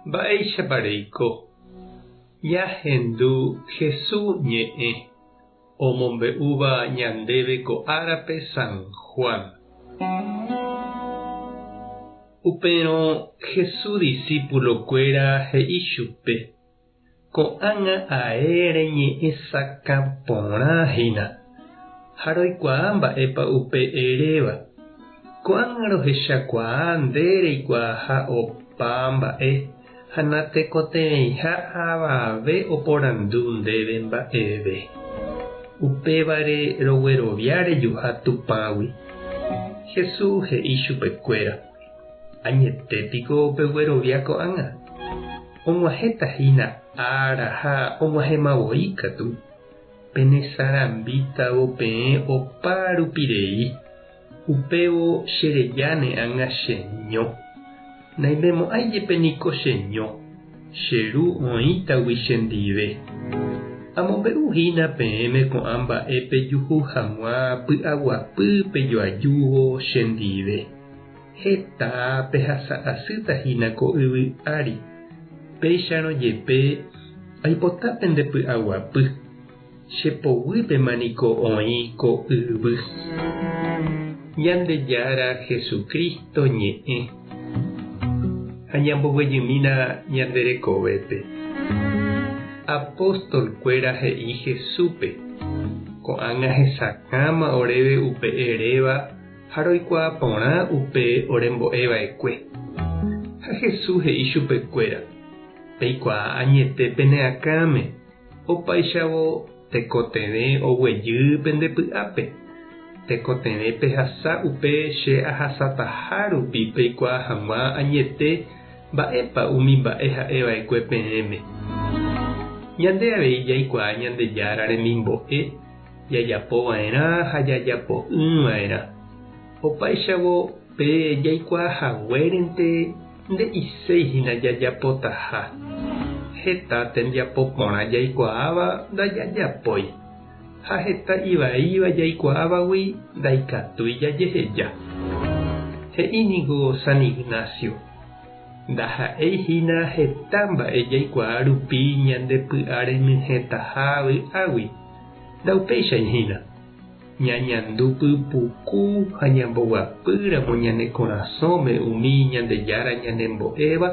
Mba'eichapareiko ñahendu Jesús ñe'ẽ omombe'úva ñandéve ko árape San Juan. Upérõ Jesús discípulokuéra he'i chupe ko'ág̃a aére ñe'ẽ sakã porãhína ha roikuaa mba'épa upe eréva. Ko'ág̃a rohechakuaa nde reikuaaha opa mba'e ha natekotevẽiha avave oporandu ndéve mba'eve. Upévare roguerovia rejuha tupãgui. Jesús he'i chupekuéra: añetépiko peguerovia ko'ág̃a. Og̃uahẽtahína ára ha og̃uahẽmavoi katu. Penesarambítavo peẽ opa rupirei. Upévo chereja ne'ág̃a cheño. Naimemo'ãijepe niko cheño. Cheru oĩtagui chendive. Amombe'uhína peẽme ko'ã mba'épe juhu hag̃ua py'aguapýpe joajúvo chendive. Heta pehasa'asýtahína ko yvy ári. Péicharõjepe aipota pende py'aguapy. Chepoguýpema niko oĩ ko yvy. Ñandejára Jesucristo ñe'ẽ ha ñamboguejymína ñanderekovépe. Apóstolkuéra he'i Jesúspe ko'ág̃a hesakãma oréve upe eréva ha roikuaa porã upe orembo'eva'ekue. Ha Jesús he'i chupekuéra: peikuaa añete peneakãme. Opaichavo tekotevẽ oguejy pendepy'ápe. Tekotevẽ pehasa upe che ahasataha rupi peikuaa hag̃ua añete mba'épa umi mba'e ha'eva'ekue peẽme. Ñande avei jaikuaa Ñandejára remimbo'e jajapova'erã ha jajapo'ỹva'erã. Opaichavo pe jaikuaahaguérente nde'iséihína jajapotaha. Heta tembiapo porã jaikuaáva ndajajapói. Ha heta ivaíva jaikuaávagui ndaikatúi jajeheja. He'íniko San Ignacio: ndaha'éihína heta mba'e jaikuaa rupi ñandepy'a remyhẽtaha vy'águi. Ndaupeichaihína ñañandúpy puku ha ñamboguapýramo ñane korasõme umi Ñandejára ñanembo'éva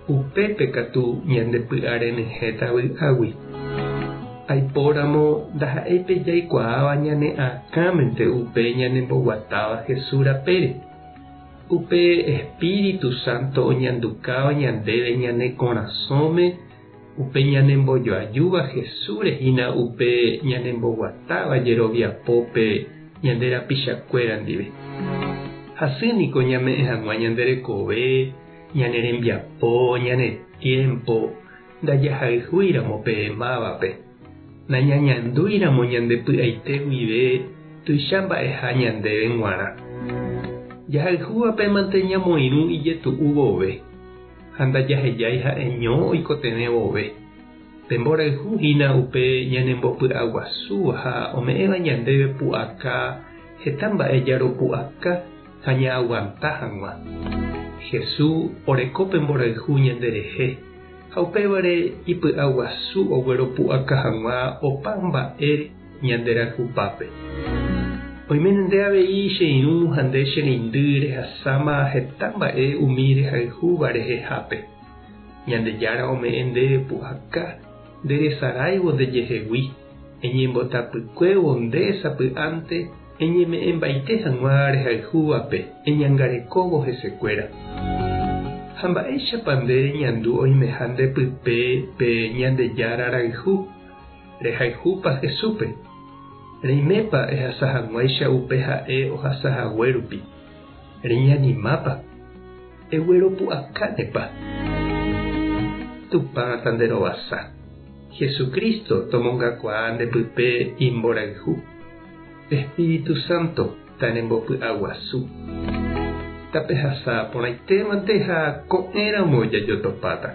upépe katu ñandepy'a remyhẽta vy'águi. Aipóramo ndaha'épe jaikuaáva ñane akãmente upe ñanemboguatáva Jesús rapére. Upe Espíritu Santo oñandukáva ñandéve ñane korasõme upe ñanembojoajúva Jesús rehína upe ñanemboguatáva jeroviapópe ñande rapichakuéra ndive. Hasýniko ñame'ẽ hag̃ua ñanderekove, ñane rembiapo, ñane tiempo ndajahayhúiramo peẽ mávape. Nañañandúiramo ñandepy'aite guive tuicha mba'eha ñandéve g̃uarã. Jahayhúvape ñamoirũ ijetu'u vove ha ndajahejái ha'eño oikotevẽ vove. Pemborayhúhína upe ñanembopy'aguasúva ha ome'ẽva ñandéve pu'aka heta mba'e jaropu'aka ha ña'aguanta hag̃ua. Jesús oreko pemborayhu ñanderehe ha upévare ipy'aguasu ogueropu'aka hag̃ua opa mba'e ñanderayhupápe. Oiménente avei che irũ ha nde che reindy rehasáma heta mba'e umi rehayhúva rehehápe. Ñandejára ome'ẽ ndéve pu'aka nderesaraivo ndejehegui. Eñembotapykuévo ndesapy'ánte eñeme'ẽmbaite hag̃ua rehayhúvape eñangarekóvo hesekuéra. Ha mba'éichapa nde ñandu oimeha ndepype pe Ñandejára rayhu rehayhúpa Jesúspe. Reimépa ehasahaguáicha upe ha'e ohasahague rupi. Reñanimápa egueropu'akánepa. Tupãta nderovasa. Jesucristo tomongakuaa ndepype imborayhu. Espíritu Santo tarembopy'aguasu. Tapehasa porãitémante ha ko'ẽramo jajotopáta.